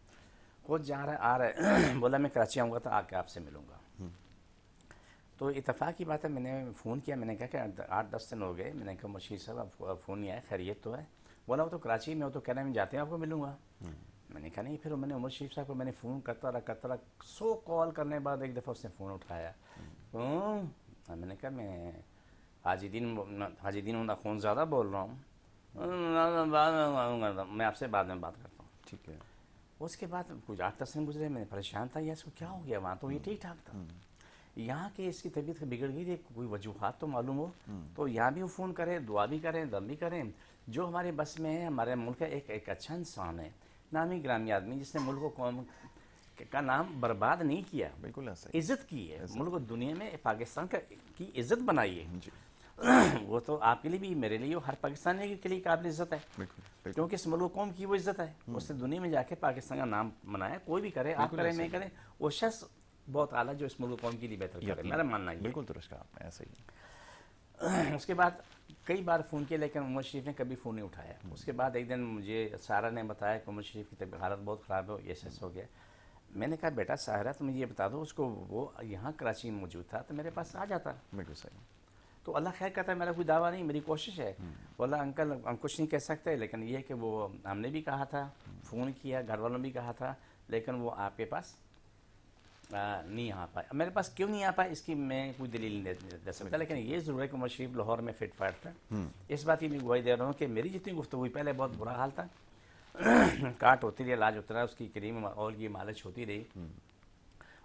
Speaker 2: खुद जा रहा है आ रहा है बोला मैं कराची आऊँगा तो आके आपसे मिलूँगा। तो इत्तेफाक की बात है, मैंने फ़ोन किया, मैंने कहा कि 8-10 दिन हो गए, मैंने कहा मुशीर साहब अब फ़ोन नहीं आया, खैरियत तो है? बोला वो तो कराची में, वो तो कह रहे हैं हम जाते हैं आपको मिलूँगा। मैंने कहा नहीं। फिर मैंने उमर शरीफ साहब को मैंने फ़ोन करता रहा 100 कॉल करने के बाद एक दफ़ा उसने फ़ोन उठाया। मैंने कहा मैं हाजी दीन उनका फ़ोन ज़्यादा बोल रहा हूँ, मैं आपसे बाद में बात करता हूँ।
Speaker 1: ठीक है।
Speaker 2: उसके बाद कुछ 8-10 दिन गुजरे, मैं परेशान था, यार इसको क्या हो गया, वहाँ तो ये ठीक ठाक था, यहाँ के इसकी तबीयत बिगड़ गई थी, कोई वजूहात तो मालूम हो तो यहाँ भी वो फ़ोन करें, दुआ भी करें, दम भी करें, जो हमारे बस में है। हमारे मुल्क का एक अच्छा इंसान है, नामी ग्रामी आदमी, जिसने मुल्क को कौम का नाम बर्बाद नहीं किया,
Speaker 1: बिल्कुल ऐसा ही।
Speaker 2: इज़्ज़त की है, मुल्क को दुनिया में पाकिस्तान की इज़्ज़त बनाई है।
Speaker 1: जी,
Speaker 2: वो तो आपके लिए भी, मेरे लिए, हर पाकिस्तानी के लिए काबिल इज़्ज़त है,
Speaker 1: बिल्कुल
Speaker 2: क्योंकि इस मुल्क कौम की वो इज़्ज़त है। उसने दुनिया में जाके पाकिस्तान का नाम बनाया। कोई भी करे, आप
Speaker 1: बिल्कुल
Speaker 2: करें,
Speaker 1: ऐसा
Speaker 2: मैं
Speaker 1: ही।
Speaker 2: करें, वो शख्स बहुत आला जो इस मुल्क कौम के लिए बेहतर करे,
Speaker 1: यकीन,
Speaker 2: मेरा मानना ये है।
Speaker 1: बिल्कुल दुरुस्त कहा आपने, ऐसा ही।
Speaker 2: उसके बाद कई बार फ़ोन किया, लेकिन उमर शरीफ ने कभी फ़ोन नहीं उठाया। उसके बाद एक दिन मुझे सारा ने बताया कि उमर शरीफ की तबीयत हालत बहुत ख़राब है, ये ऐसा हो गया। मैंने कहा बेटा साहरा, तुम ये बता दो उसको, वो यहाँ कराची में मौजूद था तो मेरे पास आ जाता।
Speaker 1: बिल्कुल सही।
Speaker 2: तो अल्लाह खैर करता है, मेरा कोई दावा नहीं, मेरी कोशिश है। बोला अंकल हम कुछ नहीं कह सकते, लेकिन ये है कि वो हमने भी कहा था, फ़ोन किया, घर वालों ने भी कहा था, लेकिन वो आपके पास नहीं आ पाए। मेरे पास क्यों नहीं आ पाए इसकी मैं कोई दलील नहीं दे सकता, लेकिन ये ज़रूर है कि उमर शरीफ लाहौर में फिट फाट था। इस बात की मैं गवाही दे रहा हूँ कि मेरी जितनी गुफ्तगू हुई, पहले बहुत बुरा हाल था, काट होती रही, इलाज होता रहा, उसकी क्रीम ऑयल की मालिश होती रही।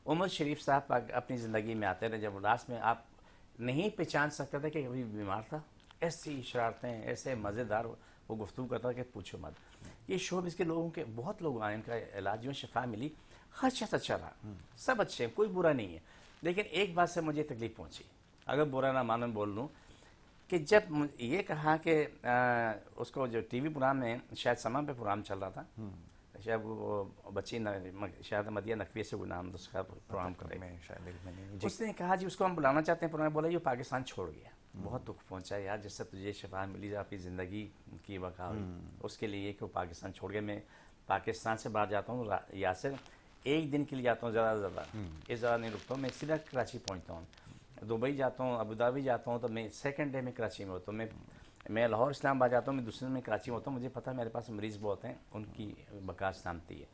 Speaker 2: उमर शरीफ साहब अपनी ज़िंदगी में आते रहे, जब लास्ट में आप नहीं पहचान सकते थे कि कभी बीमार था। ऐसी शरारतें, ऐसे मज़ेदार वो गुफ्तगू करता कि पूछो मत। ये शोब इसके लोगों के बहुत लोग आए, इनका इलाज जो शिफा मिली, हर शख्स अच्छा रहा, सब अच्छे हैं, कोई बुरा नहीं है। लेकिन एक बात से मुझे तकलीफ पहुंची, अगर बुरा ना मानो बोल लूँ, कि जब ये कहा कि उसको जो टीवी प्रोग्राम में, शायद समा पे प्रोग्राम चल रहा था, शायद वो बच्ची शायद मदिया नकवी से कोई नाम उसका प्रोग्राम करे, उसने कहा जी उसको हम बुलाना चाहते हैं प्रोग्राम। बोला ये पाकिस्तान छोड़ गया, बहुत दुख पहुंचा यार, जिससे तुझे शफा मिली, आपकी ज़िंदगी की वक़ा हुई, उसके लिए कि वो पाकिस्तान छोड़ गया। मैं पाकिस्तान से बाहर जाता हूँ यासर, एक दिन के लिए जाता हूँ, ज़्यादा से ज़्यादा इस ज़्यादा नहीं रुकता हूँ, मैं सीधा कराची पहुँचता हूँ। दुबई जाता हूँ, अबू धाबी जाता हूँ, तो मैं सेकंड डे में कराची में होता हूँ। मैं लाहौर इस्लामाबाद जाता हूँ, मैं दूसरे दिन में कराची में होता हूँ। मुझे पता है मेरे पास मरीज़ बहुत हैं, उनकी बका सलामती है।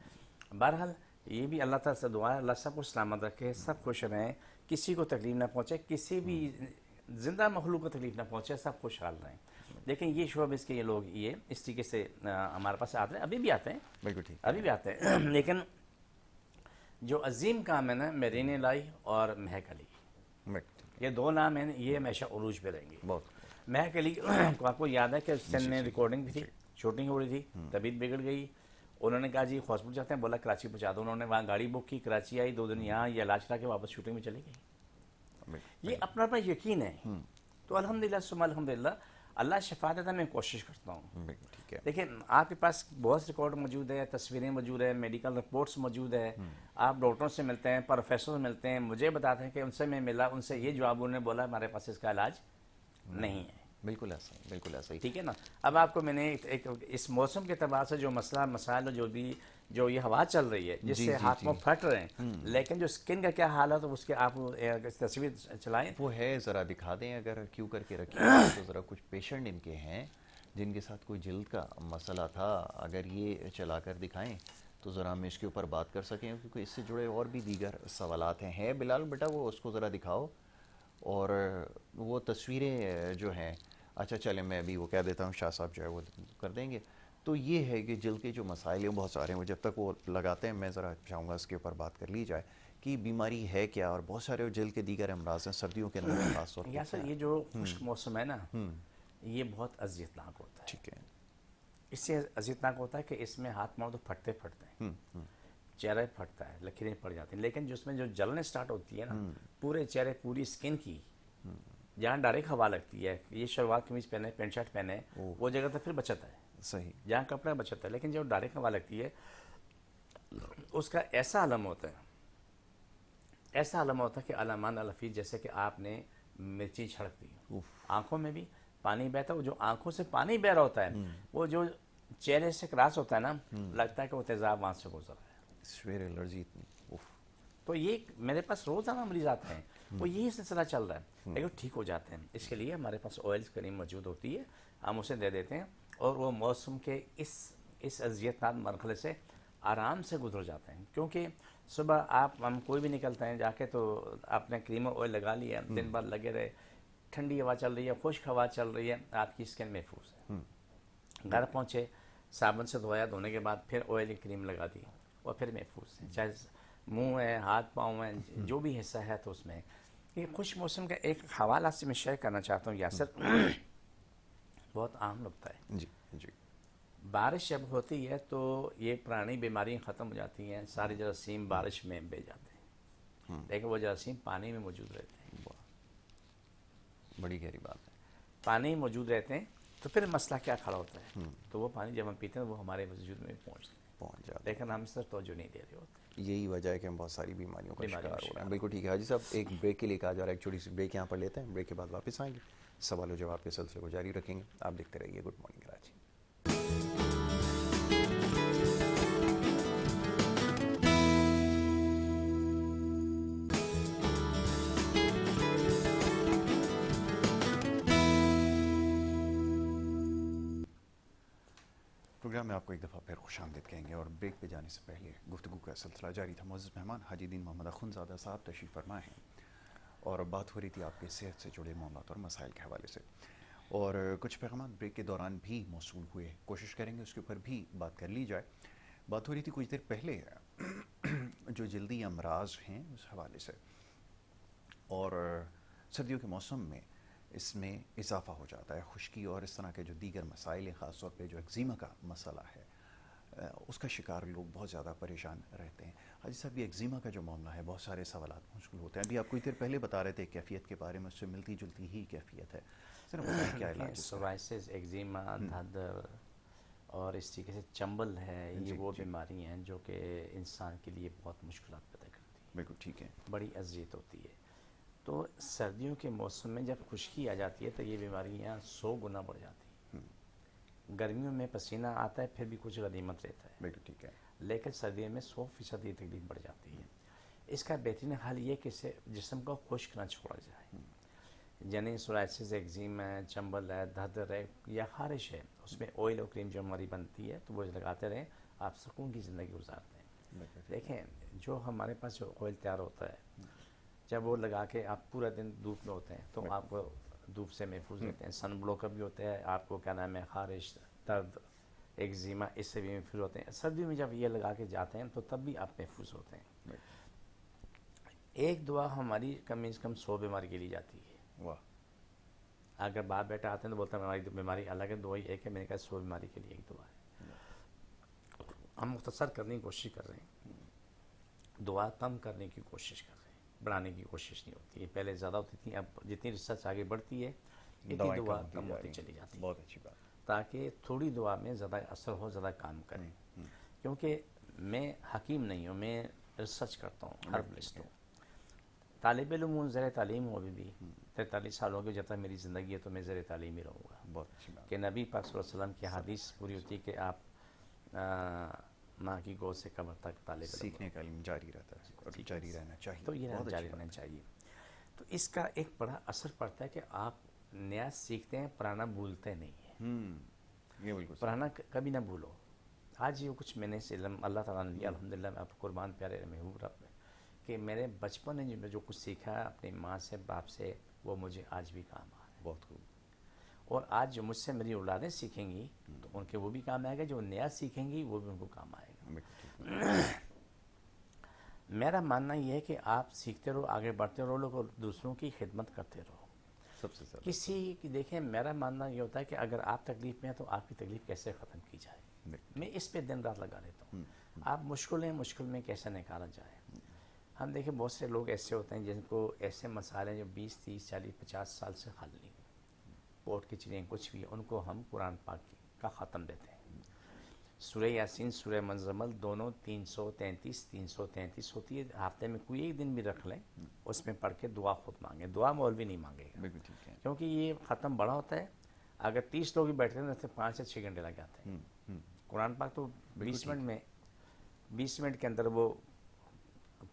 Speaker 2: बहरहाल ये भी अल्लाह ताला से दुआ है, अल्लाह सब को सलामत रखे, सब खुश रहें, किसी को तकलीफ ना पहुँचे, किसी भी ज़िंदा मखलूक को तकलीफ ना पहुँचे, सब खुशहाल रहें। लेकिन ये शोब इसके ये लोग ये इस तरीके से हमारे पास आते हैं, अभी भी आते हैं,
Speaker 1: बिल्कुल ठीक,
Speaker 2: अभी भी आते हैं। लेकिन जो अजीम काम है ना, मेरीन लाई और महक अली, ये दो नाम हैं, ये हमेशा उरूज पे रहेंगे।
Speaker 1: बहुत।
Speaker 2: महक अली को आपको याद है कि सिंध में रिकॉर्डिंग भी थी, शूटिंग हो रही थी, तबीयत बिगड़ गई, उन्होंने कहा जी हॉस्पिटल जाते हैं, बोला कराची पहुँचा दो। उन्होंने वहाँ गाड़ी बुक की, कराची आई, 2 दिन यहाँ ये इलाज करा के वापस शूटिंग में चली गई। ये अपना अपना यकीन है। तो अल्हम्दुलिल्लाह सुम्मा अल्हम्दुलिल्लाह, अल्लाह शफा देता है, मैं कोशिश करता हूँ। देखिए आपके पास बहुत से रिकॉर्ड मौजूद है, तस्वीरें मौजूद है, मेडिकल रिपोर्ट्स मौजूद है, आप डॉक्टरों से मिलते हैं, प्रोफेसर से मिलते हैं, मुझे बताते हैं कि उनसे मैं मिला, उनसे ये जवाब उन्होंने बोला हमारे पास इसका इलाज नहीं है।
Speaker 1: बिल्कुल ऐसा ही, बिल्कुल ऐसा ही।
Speaker 2: ठीक है ना। अब आपको मैंने एक इस मौसम के अतबार से जो मसला मसाइल जो ये हवा चल रही है, जिससे हाथ मुँह फट रहे हैं, लेकिन जो स्किन का क्या हाल है, तो उसके आप तस्वीर चलाएं,
Speaker 1: वो है, ज़रा दिखा दें अगर क्यों करके रखिए। तो ज़रा कुछ पेशेंट इनके हैं जिनके साथ कोई जल्द का मसला था, अगर ये चला कर दिखाएँ तो ज़रा हम इसके ऊपर बात कर सकें, क्योंकि इससे जुड़े और भी दीगर सवालात हैं। बिलाल बेटा वो उसको ज़रा दिखाओ, और वो तस्वीरें जो हैं, अच्छा चले मैं अभी वो कह देता हूँ, शाह साहब जो है वो कर देंगे। तो ये है कि जल्द के जो मसाइल हैं बहुत सारे हैं, वो जब तक वो लगाते हैं मैं ज़रा चाहूँगा इसके ऊपर बात कर ली जाए कि बीमारी है क्या, और बहुत सारे जल्द के दीगर अमराज हैं सर्दियों के अंदर खास तौर
Speaker 2: या सर ये जो खुश्क मौसम है ना, ये बहुत अजियतनाक होता है।
Speaker 1: ठीक है।
Speaker 2: इससे अजियतनाक होता है कि इसमें हाथ मारो तो फटते फटते हैं, चेहरा फटता है, लकीरें पड़ जाती हैं, लेकिन जिसमें जो जलन स्टार्ट होती है ना पूरे चेहरे पूरी स्किन की, जहाँ डायरेक्ट हवा लगती है, ये शलवार कमीज पहने पेंट शर्ट पहने वो जगह तो फिर बचत है,
Speaker 1: सही,
Speaker 2: जहाँ कपड़ा बचत है, लेकिन जो डायरेक्ट हवा लगती है उसका ऐसा अलम होता है, ऐसा अलम होता है कि अलामान अलफीज, जैसे कि आपने मिर्ची छड़क दी, आंखों में भी पानी बहता है, वो जो आंखों से पानी बह रहा होता है वो जो चेहरे से क्रॉस होता है ना, लगता है कि वो तेजाब वहाँ से गुजर रहा है।
Speaker 1: स्वेर एलर्जी इतनी, उफ।
Speaker 2: तो ये मेरे पास रोज़ाना मरीज आते हैं, वो यही सिलसिला चल रहा है, लेकिन ठीक हो जाते हैं। इसके लिए हमारे पास ऑयल क्रीम मौजूद होती है, हम उसे दे देते हैं और वो मौसम के इस अजियतनाक मरहले से आराम से गुजर जाते हैं। क्योंकि सुबह हम कोई भी निकलते हैं जाके तो आपने क्रीम ऑयल लगा लिया, दिन भर लगे रहे, ठंडी हवा चल रही है, खुश्क हवा चल रही है, आपकी स्किन महफूज है। घर पहुँचे, साबुन से धोया, धोने के बाद फिर ऑयल की क्रीम लगा दी और फिर महफूज है, चाहे मुंह है, हाथ पाँव है, जो भी हिस्सा है। तो उसमें ये खुश मौसम का एक हवाला से मैं शेयर करना चाहता हूँ यासर, बहुत आम लगता है
Speaker 1: जी जी।
Speaker 2: बारिश जब होती है तो ये पुरानी बीमारियाँ ख़त्म हो जाती हैं, सारे जरासीम बारिश में बह जाते हैं, लेकिन वो जरासीम पानी में मौजूद रहते हैं।
Speaker 1: बड़ी गहरी बात है।
Speaker 2: पानी में मौजूद रहते हैं तो फिर मसला क्या खड़ा होता है, तो वो पानी जब हम पीते हैं वो हमारे वजूद में पहुँच
Speaker 1: जाते हैं,
Speaker 2: लेकिन हम इस तरफ तवज्जो नहीं दे रहे होते।
Speaker 1: यही वजह है कि हम बहुत सारी बीमारियों का शिकार हो रहे हैं। बिल्कुल ठीक है हाजी साहब, एक ब्रेक के लिए कहा जा रहा है, एक छोटी सी ब्रेक यहाँ पर लेते हैं, ब्रेक के बाद वापस आएंगे, सवाल और जवाब के सिलसिले को जारी रखेंगे। आप देखते रहिए गुड मॉर्निंग कराची। प्रोग्राम में आपको एक दफ़ा फिर खुशामदीद कहेंगे और ब्रेक पे जाने से पहले गुफ्तगू का सिलसिला जारी था। मुअज़्ज़ज़ मेहमान हाजी दीन मोहम्मद अख़ुंज़ादा साहब तशरीफ़ फरमा हैं और बात हो रही थी आपके सेहत से जुड़े मामलात और मसाइल के हवाले से, और कुछ पैगाम ब्रेक के दौरान भी मौसूल हुए, कोशिश करेंगे उसके ऊपर भी बात कर ली जाए। बात हो रही थी कुछ देर पहले जो जल्दी अमराज हैं उस हवाले से, और सर्दियों के मौसम में इसमें इजाफा हो जाता है, खुश्की और इस तरह के जो दीगर मसाइल हैं, ख़ास तौर पे जो एक्जिमा का मसला है उसका शिकार लोग बहुत ज़्यादा परेशान रहते हैं। हाजी साहब, ये एक्जिमा का जो मामला है बहुत सारे सवाल मुश्किल होते हैं। अभी आप कुछ देर पहले बता रहे थे कैफियत के बारे में, उससे मिलती जुलती ही कैफियत है, सर बताएं क्या इलाज है?
Speaker 2: सोराइसिस, एक्जिमा, धदर और इस तरीके से चंबल है, ये वो बीमारी हैं जो कि इंसान के लिए बहुत मुश्किल पैदा करती है।
Speaker 1: बिल्कुल ठीक है,
Speaker 2: बड़ी अजियत होती है। तो सर्दियों के मौसम में जब खुश्की आ जाती है तो ये बीमारियाँ 100 गुना बढ़ जाती हैं। गर्मियों में पसीना आता है फिर भी कुछ गनीमत रहता है,
Speaker 1: बिल्कुल ठीक है,
Speaker 2: लेकिन सर्दियों में 100% ये तकलीफ बढ़ जाती है। इसका बेहतरीन हल ये कि इसे जिस्म को खुश्क ना छोड़ा जाए, यानी सोराइसिस, एक्जिमा है, चंबल है, धदर है या खारिश है, उसमें ऑयल और क्रीम जो हमारी बनती है तो वो लगाते रहें, आप सुकून की ज़िंदगी गुजारते हैं। देखें, जो हमारे पास जो ऑयल तैयार होता है, जब वो लगा के आप पूरा दिन धूप में होते हैं तो आपको धूप से महफूज रहते हैं। सन ब्लॉकर भी होते हैं, आपको क्या नाम है, खारिश, दर्द, एक्जिमा, इससे भी महफूज होते हैं। सर्दियों में जब ये लगा के जाते हैं तो तब भी आप महफूज होते हैं। एक दुआ हमारी कम से कम 100 बीमारी के लिए जाती है।
Speaker 1: वाह,
Speaker 2: अगर बाप बेटा आते हैं तो बोलते हैं हमारी बीमारी अलग है, दुआ एक है, मैंने कहा 100 बीमारी के लिए एक दुआ है। हम मुख्तसर करने की कोशिश कर रहे हैं, दुआ कम करने की कोशिश कर रहे हैं, बढ़ाने की कोशिश नहीं होती है। पहले ज़्यादा होती थी, अब जितनी रिसर्च आगे बढ़ती है इतनी दुआ कम होती चली जाती है।
Speaker 1: बहुत अच्छी बात,
Speaker 2: ताकि थोड़ी दुआ में ज़्यादा असर हो, ज़्यादा काम करें। क्योंकि मैं हकीम नहीं हूँ, मैं रिसर्च करता हूँ, हर्बलिस्ट हूँ, तालिब इल्म हूँ, ज़र तालीम हूँ। अभी भी 43 साल हो गए, जब तक मेरी ज़िंदगी है तो मैं ज़र तालीम ही रहूँगा।
Speaker 1: बहुत अच्छी बात
Speaker 2: कि नबी पाक सल्लल्लाहु अलैहि वसल्लम की हदीस पूरी होती है कि आप माँ की गोद से कब्र तक तालिब
Speaker 1: सीखने का इल्म जारी रहता है और जारी रहना चाहिए,
Speaker 2: तो ये जारी रहना चाहिए। तो इसका एक बड़ा असर पड़ता है कि आप नया सीखते हैं, पुराना भूलते नहीं है।
Speaker 1: ये बिल्कुल
Speaker 2: पुराना कभी ना भूलो। आज ये कुछ मैंने से अल्लाह ताला ने दिया, अल्हम्दुलिल्लाह, मैं आपको कुर्बान प्यारे महबूब रब में, कि मेरे बचपन में जो कुछ सीखा है अपनी माँ से, बाप से, वो मुझे आज भी काम आ रहा है।
Speaker 1: बहुत खूब।
Speaker 2: और आज जो मुझसे मेरी औलादें सीखेंगी तो उनके वो भी काम आएगा, जो नया सीखेंगी वो भी उनको काम आएगा। मेरा मानना ये है कि आप सीखते रहो, आगे बढ़ते रहो, लोग और दूसरों की खिदमत करते रहो।
Speaker 1: सबसे ज़्यादा
Speaker 2: किसी की, देखें, मेरा मानना ये होता है कि अगर आप तकलीफ़ में हैं तो आपकी तकलीफ़ कैसे ख़त्म की जाए, मैं इस पे दिन रात लगा लेता हूँ। आप मुश्किल में कैसे निकाला जाए। हम देखें बहुत से लोग ऐसे होते हैं जिनको ऐसे मसाले जो 20, 30, 40, 50 साल से हल नहीं हुए, पोट खिचड़ी कुछ भी, उनको हम कुरान पाक का ख़त्म देते हैं। सूरह यासीन, सूरह मुज़म्मिल दोनों 333 होती है। हफ्ते में कोई एक दिन भी रख लें, उसमें पढ़ के दुआ खुद मांगे। दुआ मौलवी नहीं मांगेगा,
Speaker 1: बिल्कुल ठीक है।
Speaker 2: क्योंकि ये ख़त्म बड़ा होता है। अगर 30 लोग भी बैठते हैं तो 5 से 6 घंटे लग जाते हैं। कुरान पाक तो 20 मिनट में, 20 मिनट के अंदर वो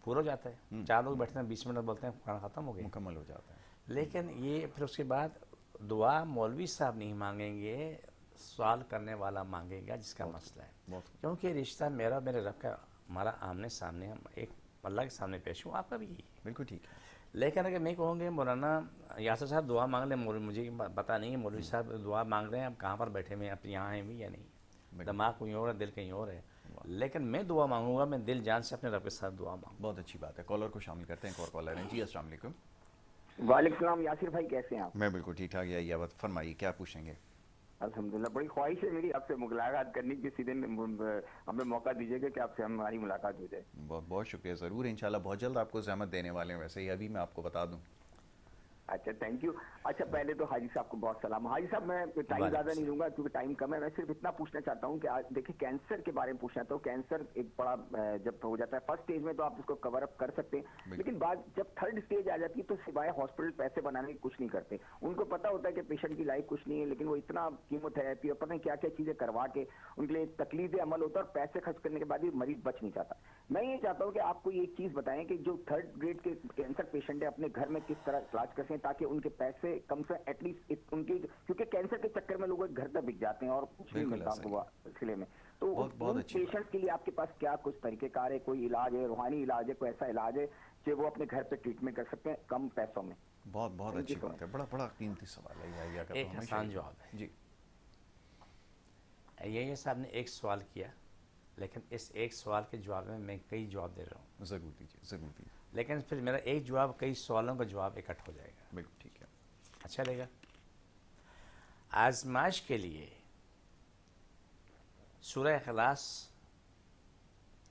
Speaker 2: पूरा हो जाता है। 4 लोग बैठते हैं, 20 मिनट बोलते हैं, कुरान ख़त्म हो गया,
Speaker 1: मुकम्मल हो जाता है।
Speaker 2: लेकिन ये फिर उसके बाद दुआ मौलवी साहब नहीं मांगेंगे, सवाल करने वाला मांगेगा जिसका मसला है। क्योंकि रिश्ता मेरा मेरे रब का, हमारा आमने सामने, हम एक अल्लाह के सामने पेश हूँ, आपका भी यही है।
Speaker 1: बिल्कुल ठीक है।
Speaker 2: लेकिन अगर मैं कहूँगी मौलाना यासर साहब दुआ मांग लें, मुझे पता नहीं है मौलवी साहब दुआ मांग रहे हैं, अब कहाँ पर बैठे हुए हैं, अब यहाँ हैं भी या नहीं, दिमाग कहीं और है, दिल कहीं और है। लेकिन मैं दुआ मांगूंगा, मैं दिल जान से अपने रब के साथ दुआ मांगूंगा।
Speaker 1: बहुत अच्छी बात है। कॉलर को शामिल करते हैं। एक और कॉलर हैं जी, अस्सलाम वालेकुम।
Speaker 5: वालेकुम सलाम। यासिर भाई कैसे हैं आप?
Speaker 1: मैं बिल्कुल ठीक ठाक। यही बात फरमाइए, क्या पूछेंगे?
Speaker 5: अल्हम्दुलिल्लाह, बड़ी ख्वाहिश है मेरी आपसे मुलाकात करने की। किसी दिन हमें मौका दीजिएगा कि आपसे हमारी मुलाकात हो जाए।
Speaker 1: बहुत बहुत शुक्रिया। ज़रूर, इंशाल्लाह बहुत जल्द आपको ज़हमत देने वाले हैं। वैसे ही अभी मैं आपको बता दूं।
Speaker 5: अच्छा, थैंक यू। अच्छा, पहले तो हाजी साहब को बहुत सलाम। हाजी साहब, मैं टाइम ज़्यादा नहीं लूंगा क्योंकि टाइम कम है। मैं सिर्फ इतना पूछना चाहता हूँ कि आज देखिए कैंसर के बारे में पूछना चाहता हूँ। कैंसर एक बड़ा जब हो जाता है फर्स्ट स्टेज में तो आप उसको कवर अप कर सकते हैं, लेकिन बाद जब थर्ड स्टेज आ जाती है तो सिवाय हॉस्पिटल पैसे बनाने की कुछ नहीं करते। उनको पता होता है कि पेशेंट की लाइफ कुछ नहीं है, लेकिन वो इतना कीमोथेरेपी और पता नहीं क्या क्या चीजें करवा के उनके लिए तकलीफ अमल होता है और पैसे खर्च करने के बाद भी मरीज बच नहीं जाता। मैं ये चाहता हूँ कि आपको ये एक चीज बताएं कि जो थर्ड ग्रेड के कैंसर पेशेंट है अपने घर में किस तरह इलाज कर सकें ताकि उनके पैसे कम से एटलीस्ट उनकी, क्योंकि कैंसर के चक्कर में लोग घर तक बिक जाते हैं और कुछ नहीं मिलता उनको सिलसिले में। तो उन पेशेंट के लिए आपके पास क्या कुछ तरीकेकार है, कोई इलाज है, रूहानी इलाज है, कोई ऐसा इलाज है कि वो अपने घर पे ट्रीटमेंट कर सकते हैं कम पैसों में?
Speaker 1: बहुत बहुत अच्छी बात है। बड़ा बड़ा कीमती सवाल है।
Speaker 2: एक आसान जवाब है
Speaker 1: जी।
Speaker 2: ये साहब ने एक सवाल किया, लेकिन इस एक सवाल के जवाब में मैं कई जवाब दे रहा हूँ।
Speaker 1: ज़रूर दीजिए, ज़रूर दीजिए।
Speaker 2: लेकिन फिर मेरा एक जवाब कई सवालों का जवाब इकट्ठा हो जाएगा।
Speaker 1: बिल्कुल ठीक है।
Speaker 2: अच्छा रहेगा। आजमाइश के लिए सूरह इखलास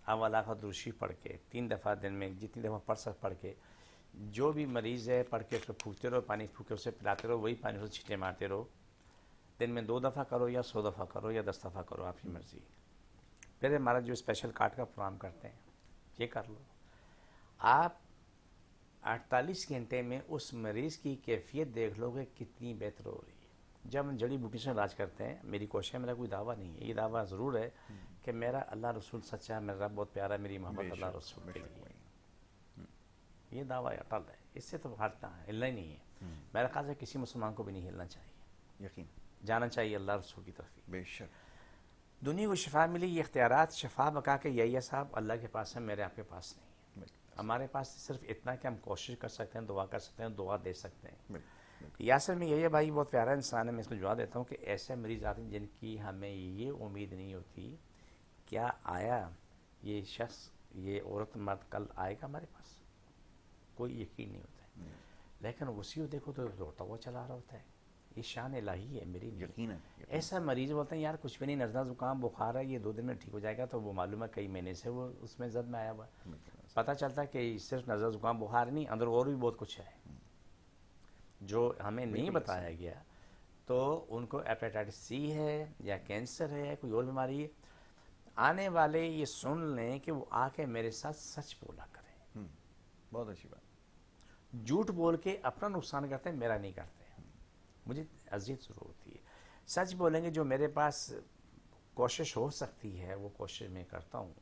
Speaker 2: अव्वल आखिर दुरूशी पढ़ के 3 दफ़ा दिन में जितनी दफ़ा पढ़ सक पढ़ के, जो भी मरीज़ है पढ़ के उसको फूकते रहो, पानी फूके उसे पिलाते रहो, वही पानी उसे छींटे मारते रहो। दिन में 2 दफ़ा करो या 100 दफ़ा करो या 10 दफ़ा करो, आपकी मर्ज़ी। फिर हमारा जो स्पेशल कार्ड का प्रोग्राम करते हैं ये कर लो। आप 48 घंटे में उस मरीज़ की कैफियत देख लोगे कितनी बेहतर हो रही है। जब हम जड़ी बूटी से इलाज करते हैं, मेरी कोशिश है, मेरा कोई दावा नहीं है, ये दावा ज़रूर है कि मेरा अल्लाह रसूल सच्चा है, मेरा रब बहुत प्यारा है, मेरी मोहब्बत अल्लाह रसूल के लिए, ये दावा अटल है। इससे तो हटना है, हिलना ही नहीं है। मेरा ख्याल है किसी मुसलमान को भी नहीं हिलना चाहिए,
Speaker 1: यकीन
Speaker 2: जाना चाहिए अल्लाह रसूल की तरफ ही।
Speaker 1: बेशक
Speaker 2: दुनिया को शिफा मिली, ये इख्तियारात शिफा बका के यही साहब अल्लाह के पास है, मेरे आपके पास नहीं है। हमारे पास सिर्फ इतना कि हम कोशिश कर सकते हैं, दुआ कर सकते हैं, दुआ दे सकते हैं। यासर में यही भाई बहुत प्यारा इंसान है, मैं इसको जवाब देता हूँ कि ऐसे मरीज आते हैं जिनकी हमें ये उम्मीद नहीं होती क्या आया ये शख्स, ये औरत मर्द कल आएगा हमारे पास, कोई यकीन नहीं होता है। लेकिन उसी को देखो तो रोता हुआ चला रहा होता है। ये शान इलाही है, मेरी
Speaker 1: यकीन है।
Speaker 2: ऐसा मरीज बोलते हैं यार कुछ भी नहीं, नज़ला ज़ुकाम बुखार है, ये 2 दिन में ठीक हो जाएगा, तो वो मालूम है कई महीने से वो उसमें जद में आया हुआ। पता चलता है कि सिर्फ नज़ला ज़ुकाम बुखार नहीं, अंदर और भी बहुत कुछ है जो हमें नहीं बताया गया। तो उनको हेपेटाइटिस सी है या कैंसर है, कोई और बीमारी है, आने वाले ये सुन लें कि वो आके मेरे साथ सच बोला करें।
Speaker 1: बहुत अच्छी बात।
Speaker 2: झूठ बोल के अपना नुकसान करते हैं, मेरा नहीं करते। मुझे अजीब ज़रूर होती है। सच बोलेंगे, जो मेरे पास कोशिश हो सकती है वो कोशिश मैं करता हूँ।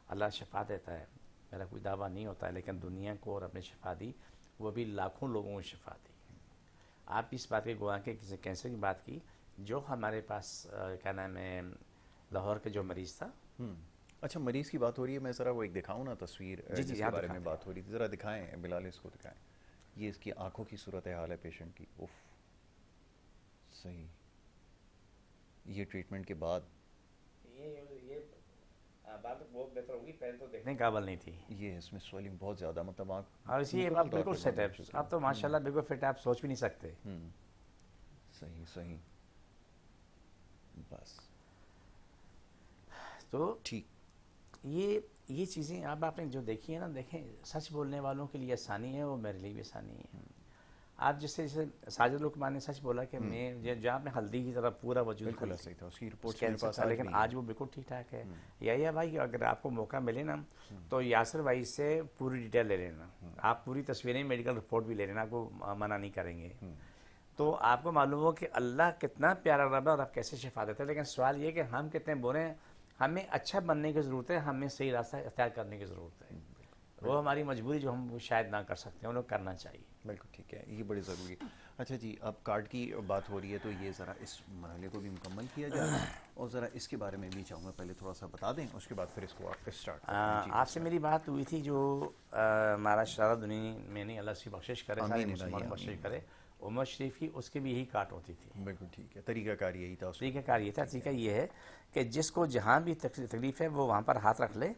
Speaker 2: अल्लाह शिफा देता है, मेरा कोई दावा नहीं होता है, लेकिन दुनिया को और अपने शिफा दी, वो भी लाखों लोगों को शिफा दी। आप इस बात के गवाह के, किसी कैंसर की बात की, जो हमारे पास क्या नाम है, लाहौर के जो मरीज़ था।
Speaker 1: अच्छा, मरीज़ की बात हो रही है, मैं ज़रा वो एक दिखाऊँ ना तस्वीर जिसके बारे में बात हो रही थी, ज़रा दिखाएं बिलाल, इसको दिखाएं। ये इसकी आंखों की सूरत हाल है पेशेंट की। उफ, सही। ये ट्रीटमेंट के बाद
Speaker 2: ये बात तो बहुत बेहतर होगी, पहले तो देखने काबिल नहीं थी।
Speaker 1: ये इसमें स्वेलिंग बहुत ज़्यादा, मतलब आँख,
Speaker 2: और इसी आप बिल्कुल सेट है, आप तो माशाल्लाह बिल्कुल फिट है, आप सोच भी नहीं सकते।
Speaker 1: सही सही, बस
Speaker 2: तो
Speaker 1: ठीक।
Speaker 2: ये चीज़ें अब आपने जो देखी है ना, देखें सच बोलने वालों के लिए आसानी है, वो मेरे लिए भी आसानी है। आप जैसे साजिद लुकमान ने सच बोला कि मैं जहाँ पे हल्दी की तरह पूरा वजूद
Speaker 1: बिल्कुल ऐसा ही था, उसकी रिपोर्ट मेरे
Speaker 2: कैंसर
Speaker 1: पास
Speaker 2: था,
Speaker 1: आज
Speaker 2: लेकिन
Speaker 1: भी
Speaker 2: आज वो बिल्कुल ठीक ठाक है। या भाई अगर आपको मौका मिले ना तो यासिर भाई से पूरी डिटेल ले लेना, आप पूरी तस्वीरें मेडिकल रिपोर्ट भी ले लेना, आपको मना नहीं करेंगे। तो आपको मालूम हो कि अल्लाह कितना प्यारा रब है और आप कैसे शिफा देते हैं। लेकिन सवाल ये कि हम कितने बुरे हैं, हमें अच्छा बनने की ज़रूरत है, हमें सही रास्ता इख्तियार करने की ज़रूरत है। वो हमारी मजबूरी जो हम शायद ना कर सकते हैं, उन्हें करना चाहिए।
Speaker 1: बिल्कुल ठीक है, ये बड़ी ज़रूरी है। अच्छा जी, अब कार्ड की बात हो रही है तो ये ज़रा इस मरहले को भी मुकम्मल किया जाए और ज़रा इसके बारे में भी चाहूँगा पहले थोड़ा सा बता दें, उसके बाद फिर इसको आप स्टार्ट करते हैं। जी,
Speaker 2: आपसे मेरी बात हुई थी जो हमारा सारा दुनिया में नहीं, अल्लाह से बख्शिश करे, सारे
Speaker 1: आमीन
Speaker 2: मुसलमान
Speaker 1: इलाही,
Speaker 2: बख्शिश
Speaker 1: आमीन।
Speaker 2: करे। उमर शरीफ की उसकी भी यही काट होती थी।
Speaker 1: बिल्कुल ठीक है, तरीक़ाकार यही था उसका।
Speaker 2: तरीक़ाकार ये था, तरीका ये है कि जिसको जहाँ भी तकलीफ़ है वो वहाँ पर हाथ रख ले,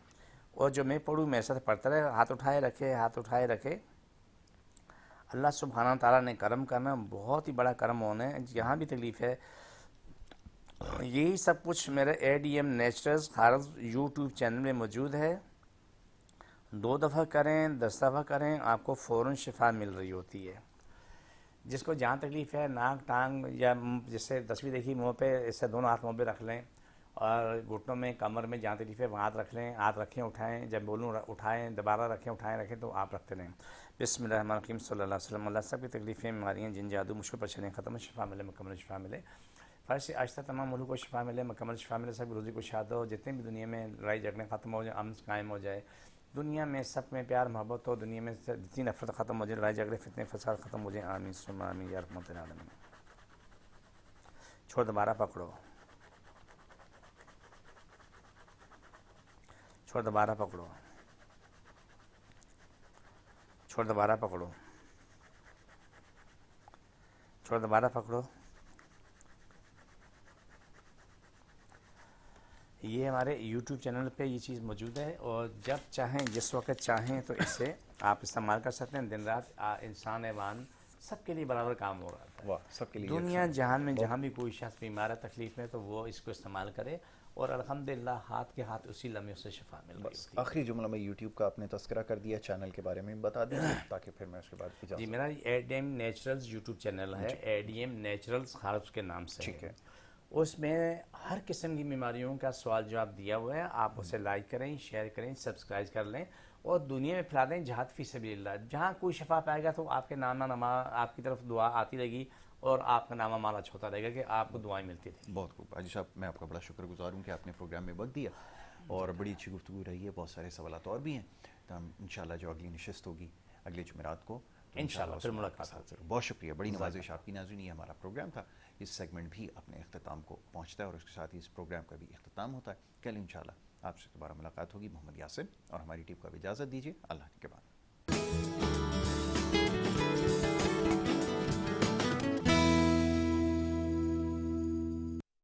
Speaker 2: और जो मैं पढ़ूँ मेरे साथ पढ़ता रहे, हाथ उठाए रखे, हाथ उठाए रखे। अल्लाह सुब्हाना ताला ने करम करना, बहुत ही बड़ा करम होना है। जहाँ भी तकलीफ़ है, यही सब कुछ मेरे ADM नेचुरल्स हार्स यूट्यूब चैनल में मौजूद है। 2 दफ़ा करें, 10 दफ़ा करें, आपको फ़ौरन शिफा मिल रही होती है। जिसको जहाँ तकलीफ़ है, नाक टांग या जैसे तस्वीर देखी मुँह पे, इससे दोनों हाथ मुँह पे रख लें और घुटनों में, कमर में जहाँ तकलीफ़ है वहाँ हाथ रख लें, हाथ रखें, उठाएं, जब बोलूँ उठाएं, दोबारा रखें, उठाएं, रखें, तो आप रखते रहें। बिस्मिल्लाहिर्रहमानिर्रहीम सल्लल्लाहु अलैहि वसल्लम। अल्लाह सब की तकलीफ़ें, बीमारियाँ, जिन जादू, मुश्किल परेशानियाँ ख़त्म, शिफा मिले, मुकम्मल शिफा मिले। फ़र्श से आज तक तमाम मुल्क को शिफा मिले, मुकम्मल शिफा मिले, सब रोज़ी को शाद हो, जितने भी दुनिया में लड़ाई झगड़े ख़त्म हो जाए, अमन कायम हो जाए, दुनिया में सब में प्यार मोहब्बत हो, दुनिया में जितनी नफरत ख़त्म हो जाए, लड़ाई झगड़े फितने फसाद ख़त्म हो जाए। आमीन सुम्मा आमीन या रहमतुल आलमीन। छोड़, दोबारा पकड़ो, छोड़, दोबारा पकड़ो, छोड़, दोबारा पकड़ो, छोड़, दोबारा पकड़ो। ये हमारे YouTube चैनल पे ये चीज़ मौजूद है, और जब चाहें, जिस वक्त चाहें, तो इससे आप इस्तेमाल कर सकते हैं। दिन रात इंसान ऐवान सबके लिए बराबर काम हो रहा है।
Speaker 1: वाह, सबके लिए
Speaker 2: दुनिया जहान में जहाँ भी कोई शख्स बीमार है, तकलीफ़ में, तो वो इसको इस्तेमाल करे और अल्हम्दुलिल्लाह हाथ के हाथ उसी लम्हे से शिफा मिल रही
Speaker 1: बस
Speaker 2: होती है।
Speaker 1: आखिरी जुमला में यूट्यूब का आपने तज़किरा कर दिया, चैनल के बारे में बता दीजिए ताकि फिर मैं उसके बाद
Speaker 2: जी,
Speaker 1: इजाज़त।
Speaker 2: मेरा ADM नेचुरल्स यूट्यूब चैनल है, ADM नेचुरल्स हार्ब्स के नाम से
Speaker 1: ठीक है।
Speaker 2: उसमें हर किस्म की बीमारियों का सवाल जवाब दिया हुआ है। आप उसे लाइक करें, शेयर करें, सब्सक्राइब कर लें और दुनिया में फैला दें। जहाद फी सबीलिल्लाह, जहाँ कोई शफा पाएगा तो आपके नामा आपकी तरफ दुआ आती रहेगी और आपका नामा माला छोटा रहेगा कि आपको दुआएं मिलती थी।
Speaker 1: बहुत खूब हाजी साहब, मैं आपका बड़ा शुक्रगुजार हूँ कि आपने प्रोग्राम में वक्त दिया और बड़ी अच्छी गुफ्तगू रही है, बहुत सारे सवालात और भी हैं। तो हम इंशाल्लाह जो अगली नशिस्त होगी अगले जुमेरात को, तो
Speaker 2: इंशाल्लाह फिर
Speaker 1: उसमें
Speaker 2: मुलाकात
Speaker 1: आपके साथ ज़रूर। बहुत शुक्रिया, बड़ी नवाजिश आपकी। नाज़रीन, ये हमारा प्रोग्राम था, इस सेगमेंट भी अपने अख्ताम को पहुँचता है और उसके साथ ही इस प्रोग्राम का भी अख्ताम होता है। कल इंशाल्लाह आपसे दोबारा मुलाकात होगी। मोहम्मद यासिर और हमारी टीम को भी इजाज़त दीजिए। अल्लाह के बाद।